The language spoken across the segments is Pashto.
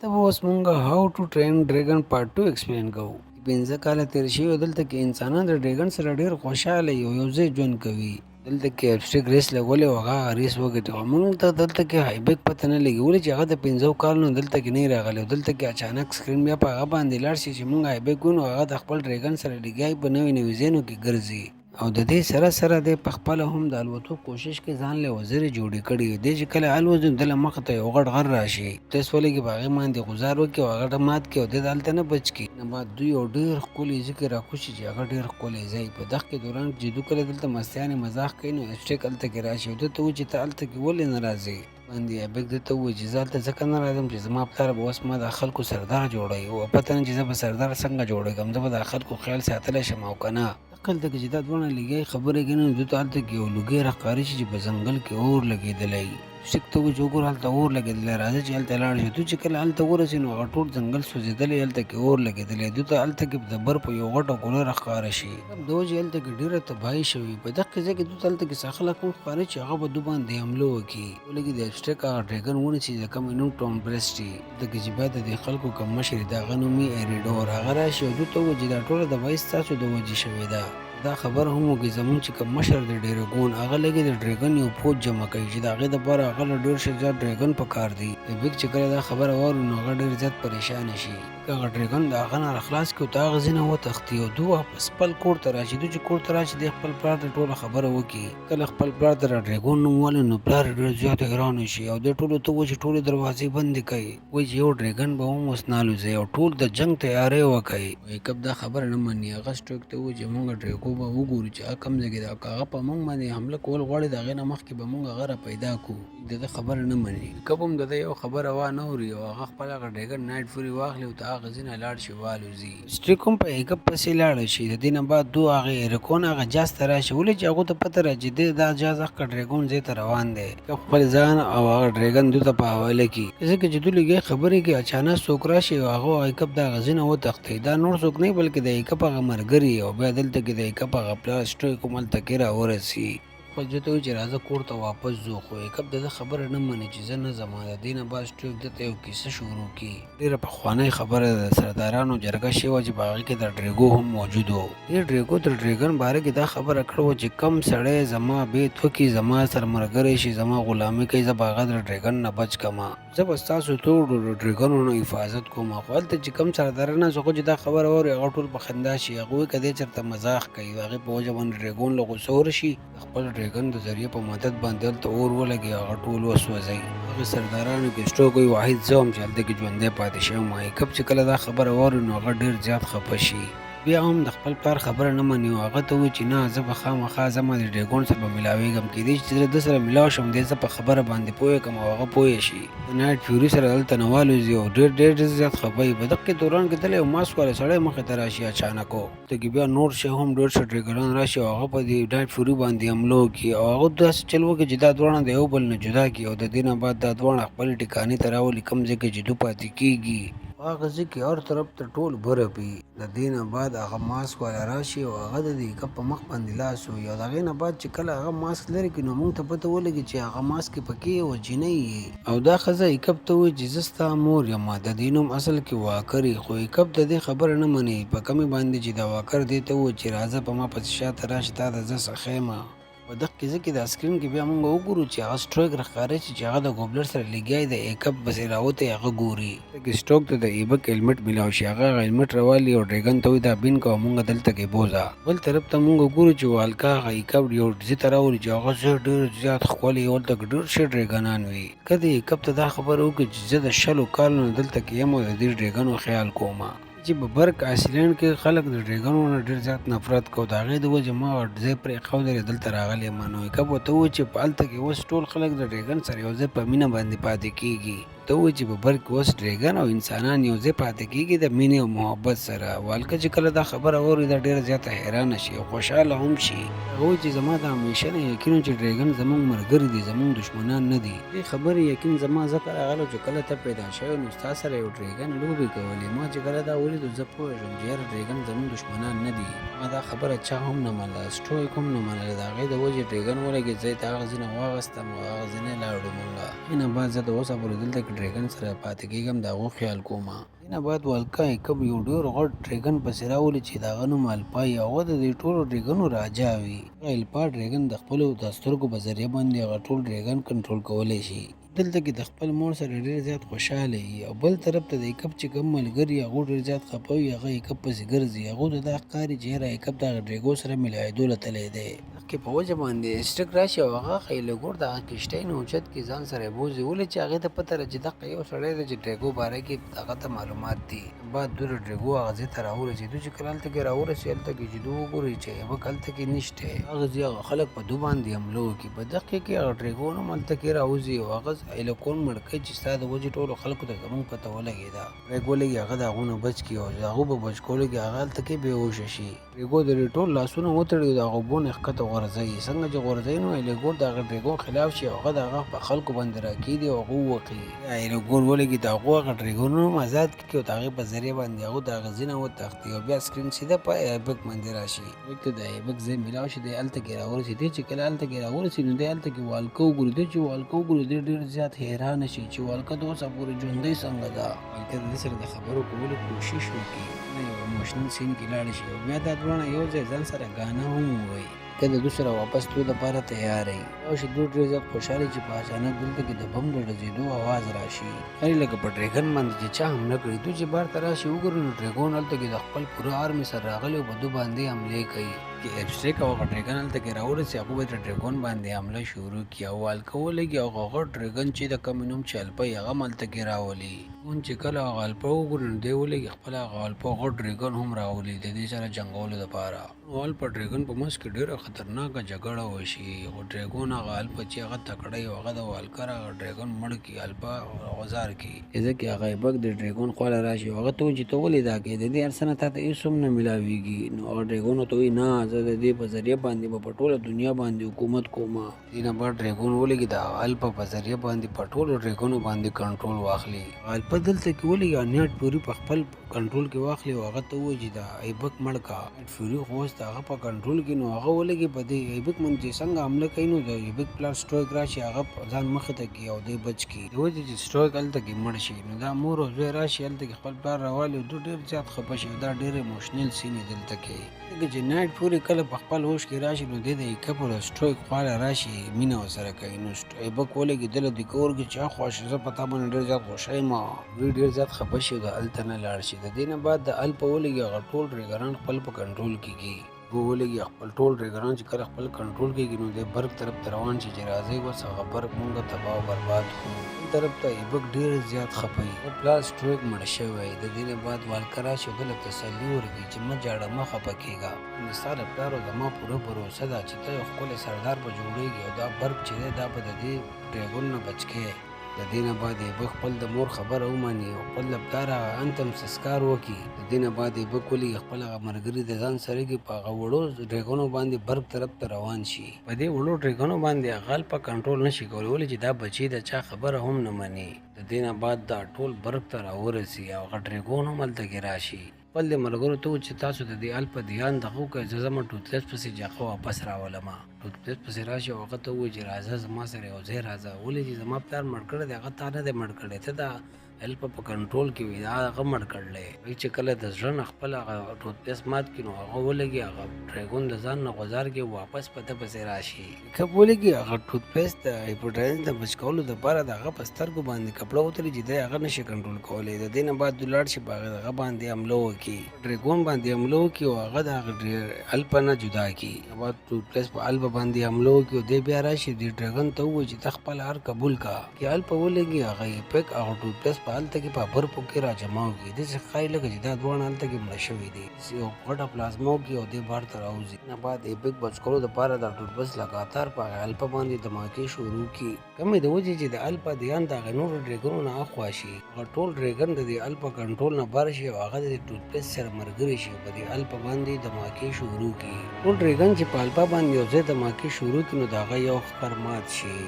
دلته به اوس مونږ هاو ټو ټرین ډریګن پارټ 2 ایکسپلین کوو. 15 کاله تیر شوي او دلته کې انسانان د ډریګن سره ډېر خوشحاله یو ځای ژوند کوي. دلته کې ایبسټریک ریس لګولې او هغه ریس وګټي خو موږ ته دلته کې هایبیک پته نه لګي ولې چې هغه د 15 کالونو دلته کې نه راغلی او دلته کې اچانک سکرین بیا په هغه باندې لاړ شي چې موږ هایبیک وینو هغه د خپل ډریګن سره لګیای په نوي ځایونو کې ګرځي او د دې سره د پخپله هم د الوتو کوشش کې ځان له وزرې جوړې کړي دی چې کله الوځي د مخ ته یو غټ غر راشي تاسو ولې کې باغې باندې گزار وکړي او هغه مات کې او د دالته نه بچ کی نه بعد دوی او ډیر ښکلي ذکر راکوشي چې هغه ډیر ښکلي ځای په دغه کې دوران چې دوی کله دلته مستیانې مزاح کوي نو اسټیک هلته کې راشي او دته و چې ته هلته کې ولې نه راځې باندې ابک دته وایي چې زه هلته ځکه نه راځم چې زما پلار به اوس ما د خلکو سردار جوړوي او پته نه چې زه به سردار څنګه جوړېږم زه به د خلکو خیال ساتلی شم او که نه هلته کې چې دا دواړه لګیای خبرې کوي نو دوی ته هلته کې یو لوګی راښکاري شي چې په ځنګل کې اور لګېدلی شک ته وایي چې وګوره هلته اور لګېدلی راځه چې هلته لاړ شو دوی چې کله هلته ورسېږي نو هغه ټول ځنګل سوځېدلی هلته کې اور لګېدلی دوی ته هلته کې د برف یو غټه ګوله راښکاره شي د وجې هلته کې ډېره تباهي شوې په دغه ځای کې دوی ته هلته کې څه خلک هم ښکاري چې هغه به دوی باندې حمله وکړي ولکې د ایبسټریک هغه ډریګن ونیسي د کوم نوم ټون برسټ وي دلته چې بیا د دې خلکو کوم مشر د هغه نوم یې ایریډور هغه راشي او دوی ته ووایي چې دا ټوله تباهي ستاسو د وجې شوې ده دا خبر هم وکړي زمونږ چې کوم مشر د ډریګون هغه لګي د ډریګن یو پوځ جمع کوي چې د هغې دپاره هغه له ډېر ښه زیات ډریګن پکار دی ایبک چې کله دا خبره واوري نو هغه ډېر زیات پریشانه شي هغه ډریګن د هغه نه راخلاص کړي او د هغه ځای نه وتښتي او دوی واپس خپل کور ته راشي دوی چې کور ته راشي دی خپل پلار ته ټوله خبره وکړي کله خپل پلار ته د ډریګون نوم والي نو پلار یې ډېر زیات حیرانه شي او دی ټولو ته وایي چې ټولې دروازې بندې کوي وایي چې یو ډریګن به هم اوس نه الوځي او ټول د جنګ تیاری وکړي وایکپ دا خبره نه مني هغه سټوک ته وایي چې موږ ډریګو به وګورو چې هغه کوم ځای کې ده او که هغه په موږ باندې حمله کول غواړي د هغې نه مخکې به موږ هغه را پیدا کړو د ده خبره نه مني کپ هم د ده یو خبره وانه اوري او هغه خپل هغه ډریګن نایټ فوري واخلي او د هغه ځای نه لاړ شي والوځي سټریک هم په هیکپ پسې لاړه شي د دې نه بعد دوی هغې ایریکون هغه جاز ته راشي ولې چې هغو ته پته را چې دی دا جاز هغه ډریګون ځای ته روان دی کپ خپل ځان او هغه ډریګن دوی ته په حواله کړي ځکه چې دوی لږې خبرې کوي اچانک څوک راشي او هغه هیکپ د هغه ځای نه وتښتي دا نور څوک نه بلکې د هیکپ هغه ملګري او بیا دلته کې د هیکپ هغه پلار سټریک هم هلته کې راورسي خپل ځای ته وایي چې راځه کور ته واپس ځو خو هیکپ د ده خبره نه مني چې زه نه ځم د دې نه بعد سټریک دته یو کیسه شروع کړي ډېره پخوانۍ خبره ده د سردارانو جرګه شوې وه چې په هغې کې د ډریګو هم موجود و دې ډریګو د ډریګن باره کې دا خبره کړې وه چې کم سړی زما بیت وکړي زما سره ملګری شي زما غلامي کوي زه به هغه د ډریګن نه بچ کړمه زه به ستاسو ټولو ډریګنو نه حفاظت کوم خو هلته چې کم سرداران څوک چې دا خبره واوري هغه ټول په خندا شي هغه وایي که دی چېرته مزاح کوي د هغې په وجه باندې ډریګون له غوسه ورشي د خپل ډریګن د ذریعه په مدد باندې هلته اور ولګي هغه ټول وسوځي هغې سردارانو کې سټروک وایي واحد زه وم چې هلته کې ژوندی پاتې شوی یم هیکپ چې کله دا خبره واوري نو هغه ډېر زیات خفه شي بیا هم د خپل پلار خبره نه مني او هغه ته وایي چې نه زه به خامخا ځمه د ډریګون سره به ملاوېږم کېدای شي چې زه ده سره ملاو شم دی زه په خبره باندې پوه کړم او هغه پوه شي د نایټ فیوري سره دلته نه والوځي او ډېر زیات خفه وي په دغه دوران کې تل یو ماسک والی سړی مخې ته راشي اچانک دلته کې بیا نور شی هم ډېر ښه ډریګران راشي او هغه په دې نایټ فیوري باندې حمله وکړي او هغه داسې چل وکړي چې دا دواړه د یو بل نه جدا کړي او د دې نه بعد دا دواړه خپلې ټکانې ته راولي کوم ځای کې چې دوی پاتې کېږي هغه ځای کې هر طرف ته ټول برف وي د دې نه بعد هغه ماسک والا راشي او هغه د دې هیکپ په مخ باندې لاس ووهي او د هغې نه بعد چې کله هغه ماسک لرې کړي نو موږ ته پته ولګي چې هغه ماسک یې پکې یوه جینۍ یي او دا ښځه هیکپ ته وایي چې زه ستا مور یم د دې نوم اصل کې واکر یي خو هیکپ د دې خبره نه مني په کمې باندې چې د واکر دې ته ووایي چې راځه په ما پسې شاته راشي تا ته زه څخیم په دغه کیسه کې د سکرین کې بیا موږ وګورو چې هغه سټروک راښکاره شي چې هغه د ګوبلر سره لګیای د هیکپ پسې راوتی هغه ګوري دلته کې سټروک ته د ایبک هیلمټ میلاو شي هغه هیلمټ راوالي او ډریګن ته وایي دا بین کوه موږ دلته کې بوځه بل طرف ته موږ ګورو چې والکا هغه هیکپ یو ځای ته راولي چې هغه ډېر زیات ښکلی هلته کې ډېر ښه ډریګنان وي که د هیکپ ته دا خبره وکړي چې زه د 100 کالو نه دلته کې یم او د دې ډریګنو خیال کومه چې په برک آیسلینډ کې خلک د ډریګنو نه ډېر زیات نفرت کوي د هغې د وجې ما ځای پرېښودلی دلته راغلی یم نو هیکپ ورته ووایي چې په هلته کې اوس ټول خلک د ډریګن سره یو ځای په مینه باندې پاتې کېږي ته وایي چې په بر کې اوس ډریګن او انسانان یو ځای پاتې کېږي د مینې او محبت سره والکه چې کله دا خبره واوري دا ډېره زیاته حیرانه شي او خوشحاله هم شي هغه وایي چې زما د همیشه نه یقین چې ډریګن زموږ ملګري دي زموږ دښمنان نه دي دې خبرې یقین زما ځکه راغلی چې کله ته پیدا شوی نو ستا سره یو ډریګن لوبې کولې ما چې کله دا ولیدو زه پوه شوم چې یاره ډریګن زموږ دښمنان نه دي ما دا خبره چا هم نه منله سټروک هم نه منله د هغې د وجې ډریګن ولګېد زه یې د هغه ځای نه واخیستم او هغه ځای نه لاړو موږ هغې نه بعد زه د اوسه پورې دلته کې ډریګن سره پاتې کېږم د هغو خیال کومه. دینه بعد والکه کب یو ډېر غټ ډریګن پسې راولي چې د هغه نوم الپا وي. هغه د دې ټولو ډریګنو راجا وي. الپا ډریګن د خپلو د سترګو په ذریعه باندې هغه ټول ډریګن کنټرول کولی شي. دلته کې د خپل مور سره ډېر زیات خوشحاله وي او بل طرف ته د ایکب چې کوم ملګري هغو ډېر زیات خفه وي. هغه ایکب پسې ګرځي. هغو ته دا ښکاري چې یاره ایکب د هغه ډریګو سره ملاوېدو له تلی دی. کې په وجه باندې اسټک راشي او هغه خیلګور د هغه کښتۍ نه اوچت کې ځان سره بوځي. ولې چې هغې ته پته ده چې دغه یو سړی دی چې ډریګو باره کې هغه ته معلومات دي. بعد دوی د ډریګو هغه ځای ته راورسېدو چې کله هلته کې راورسي هلته کې چې دوی وګوري چې ایبک هلته کې نشته. هغه ځای هغه خلک په دوی باندې حمله وکړي. په دقیقه کې هغه ډریګو هم هلته کې راوځي او هغه هیلکون مړ کوي چې ستا د وجې ټولو خلکو ته زموږ پته ولګېده. ډریګ ولګي هغه د هغو نه بچ کړي او د هغو په بچ کولو کې هغه هلته کې بېهوشه شي. ډریګو د دې ټول لاسونه وتړي او د هغه اوبو نه ښکته غورځوي. څنګه چې غورځوي نو هیلګور د هغه ډریګو خلاف شي او هغه د هغه په خلکو باندې راکېږدي او هغه ووقي. هیلګور ولګي د هغو هغه ډریګونو هم آزاد کړي او د هغې په ذریعه باندې هغو د هغه ځای نه وتښتي او بیا سکرین سیده په ایبک باندې راشي. ایبک ته د ایبک ځای میلاو شي. دی هلته کې راورسېدی. چې کله هلته کې راورسي نو دی هلته کې والکه وګوري. دی چې والکه وګوري دی ډېر زیات حیرانه شي چې والکه تر اوسه پورې ژوندۍ څنګه ده. والکه د دې سره د خبرو کولو کوشش وکړي. یو مشنون سین کې لاړ شي او بیا دا دواړه یو ځای ځان سره ګانا هم ووایي. که د دوی سره واپس تلو دپاره تیار یي. او چې دوی ډېر زیات خوشحاله چې په اچانک دلته کې د بم د ډزېدو اواز راشي. ښایي لکه په ډریګن باندې چې چا حمله کړي. دوی چې بار ته راشي وګوري نو ډریګون هلته کې د خپل پوره آرمي سره راغلي او په دوی باندې حملې کوي. چې ایبسټریک او هغه ډریګن هلته کې راورسي هغوی به د ډریګون باندې حمله شروع کړي او والکه ولګي او هغه غټ ډریګن چې د کوم نوم چې الپا یې هغه هم هلته کې راولي. چې کله هغه الپا وګوري نو دی ولګي خپل هغه الپا غټ ډریګن هم راولي د دې سره جنګولو دپاره. نو الپا ډریګن په منځ کې ډېره خطرناکه جګړه وشي. خو ډریګون هغه الپا چې هغه تکړه وي هغه د والکر هغه ډریګن مړ کړي. الپا غوځار کړي. ځکه هغه ایبک د ډریګون خواله راشي او هغه ته وایي چې ته ولې دا کوې؟ د دې هر څه نه تا ته هېڅ هم نه میلاوېږي. نو هغه ډریګون ورته وایي نه زه د دې په ذریعه باندې به په ټوله دنیا باندې حکومت کومه. دې نه بعد ډریګون ولګي د الپا په ذریعه باندې په ټولو ډریګونو باندې کنټرول واخلي. الپا دلته کې ولګي نیټ فیوري په خپل کنټرول کې واخلي او هغه ته وایي چې د ایبک مړ کا. نیټ فیوري خو اوس د هغه په کنټرول کې نو هغه ولګي په دې ایبک باندې چې څنګه حمله کوي نو د ایبک پلار سټرویک راشي هغه ځان مخې ته کړي او دی بچ کړي. د وجې چې سټرویک هلته کې مړ شي نو دا مور او زوی راشي هلته کې خپل پلار راوالي او دوی ډېر زیات خفه شي. دا ډېر ایموشنل سین یې دلته کې. ځکه چې نیټ فیوري کله په خپل هوش کې راشي نو دی د ایکب او سټرویک خواله راشي مینه ورسره کوي. نو ایبک ولګي ده له دې کور کې چې خوښ زه په تا باندې ډېر زیات خوښه یم. دوی ډېر زیات خفه شي او د هلته نه لاړ شي. د دې نه بعد د الپا ولګي هغه ټول ډریګران خپل په کنټرول کې کړي. ولګي خپل ټول ډریګران چې کله خپل کنټرول کې نو د برق طرف ته روان شي چې راځي اوس هغه برق مونږ تباه او برباد کړو. بل طرف ته ایبک ډېر زیات خفه وي. پلار سټرویک مړ شوی. د دې نه بعد والکه راشي او ده له تسلي ورکړي چې مه ژاړه مه خفه کېږه. ستا د پلار او زما پوره بروسه ده چې ته یو ښکلی سردار به جوړېږي او دا برق چې دی دا به د دې ډریګون نه بچ کې. د دې نه بعد ایبک خپل د مور خبره ومني او خپل د پلار هغه انتم سسکار وکړي. د دې نه بعد ایبک ولګي خپل هغه ملګري د ځان سره کې په هغه وړو ډریګونو باندې برق طرف ته روان شي. په دې وړو ډریګونو باندې هغه الپا کنټرول نشي کولی. ولې چې دا بچي د چا خبره هم نه مني. د دې نه بعد دا ټول برق ته راورسي او هغه ډریګون هم هلته کې راشي. خپل د ملګرو ته چې تاسو د دې الپا دیان دغه وکړئ زه ځم ټوتپیسټ پسې چې هغه واپس راولمه. ټوتپیسټ پسې راشي او هغه ته ووایي چې راځه زما سره یو ځای راځه. ولې چې زما پلار مړ کړی دی هغه تا نه دی مړ کړی. ته دا الپا په کنټرول کې وي دا هغه مړ کړلی. وایي چې کله د زړه نه خپل هغه ټوتپیسټ مات کړي نو هغه ولګي هغه ډریګون د ځان نه غوځار کړي واپس په ده پسې راشي. کب ولګي هغه ټوتپیسټ د هیپاټایټس د بچ کولو دپاره د هغه په سترګو باندې کپړه وتړي چې دی هغه نشي کنټرول کولی. د دې نه بعد دوی لاړ شي په هغه باندې حمله وکړي. ډریګون باندې حمله وکړي او هغه د هغه الپا نه جدا کړي. بعد ټوتپیسټ په الپا باندې حمله وکړي او دی بیا راشي دې ډریګن ته ووایي چې ته خپل هار قبول کا. چې الپا ولګي هغه ایپک هغه ټوتپیسټ په هلته کې په برپو کې راجمع وکړي. داسې ښکاري لکه چې دا دواړه هلته کې مړه شوي دي. یو غټه پلازما وکړي او دې بار ته راوځي. نه بعد ایپک بچ کولو دپاره دا ټوتپیسټ لګاتار په هغه الپا باندې دماکې شروع کړي. کمې د وجې چې د الپا دیان د هغه نورو ډریګنو نه اخوا شي. هغه ټول ډریګن د دې الپا کنټرول نه بار شي او هغه د ټوتپیسټ سره ملګری شي په دې الپا باندې دماکې شروع کړي. ټول ډریګن چې په الپا باندې یو ځای دماکې شروع کړي نو د هغه یو ښکر مات شي.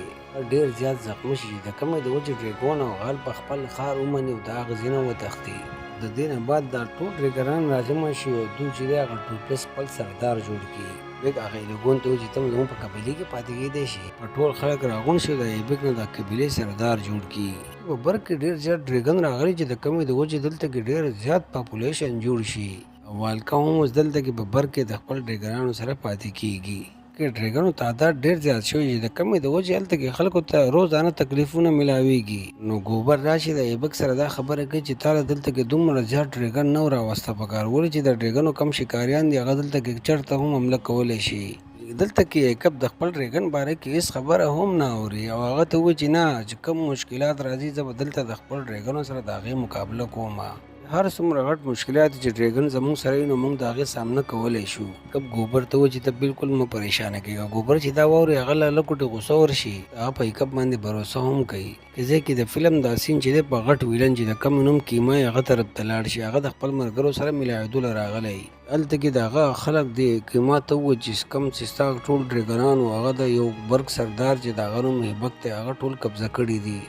ډېر زیات زخمي شي. د کمې د وجې ډریګون او الپا خپل ښار ومني او د هغه ځای نه وتښتي. د دې نه بعد دا ټول ډریګران راجمع شي او دوی چې دی هغه ټوتپیسټ خپل سردار جوړ کړي. ایبک هغه ایبکون ته وویل چې ته زموږ په قبیلې کې پاتې کېدی شي. په ټول خلک راغونډ شي، د ایبک نه د قبیلې سردار جوړ کړي. په بر کې ډېر زیات ډریګن راغلي چې د کمې د وجې دلته کې ډېر زیات پاپولیشن جوړ شي. والکه هم اوس دلته کې په بر کې د خپل ډریګنانو سره پاتې کېږي. کې ډریګنو تعداد ډېر زیات شوی چې د کمې د وجې هلته کې خلکو ته روزانه تکلیفونه میلاویږي. نو ګوبر راشي د ایبک سره دا خبره کوي چې تا له دلته کې دومره زیات ډریګن نه راوسته پکار، ولې چې د ډریګنو کم شکاریان دي هغه دلته کې چېرته هم حمله کولی شي. دلته کې ایکب د خپل ډریګن باره کې هېڅ خبره هم نه اوري او هغه ته ووایي چې نه، چې کوم مشکلات راځي زه به دلته د خپل ډریګنو سره د هغې مقابله کوم. هر څومره غټ مشکلات چې ډریګن زموږ سره وي نو موږ د هغې سامنه کولی شو. کب ګوبر ته ووایي چې ته بالکل مه پریشانه کېږه. ګوبر چې دا واوري هغه له لکوټې غوسه ورشي، هغه په ایکب باندې بروسه هم کوي. ځای کې د فلم دا سین چې دی په غټ ویلن چې د کم نوم کیما هغه طرف ته لاړ شي، هغه د خپل ملګرو سره میلاودو له راغلی. هلته کې د هغه خلک دی کیما ته ووایي چې کم چې ستا ټول ډریګنان و هغه د یو برګ سردار چې د هغه نوم ایبک دی هغه ټول قبضه کړي دي.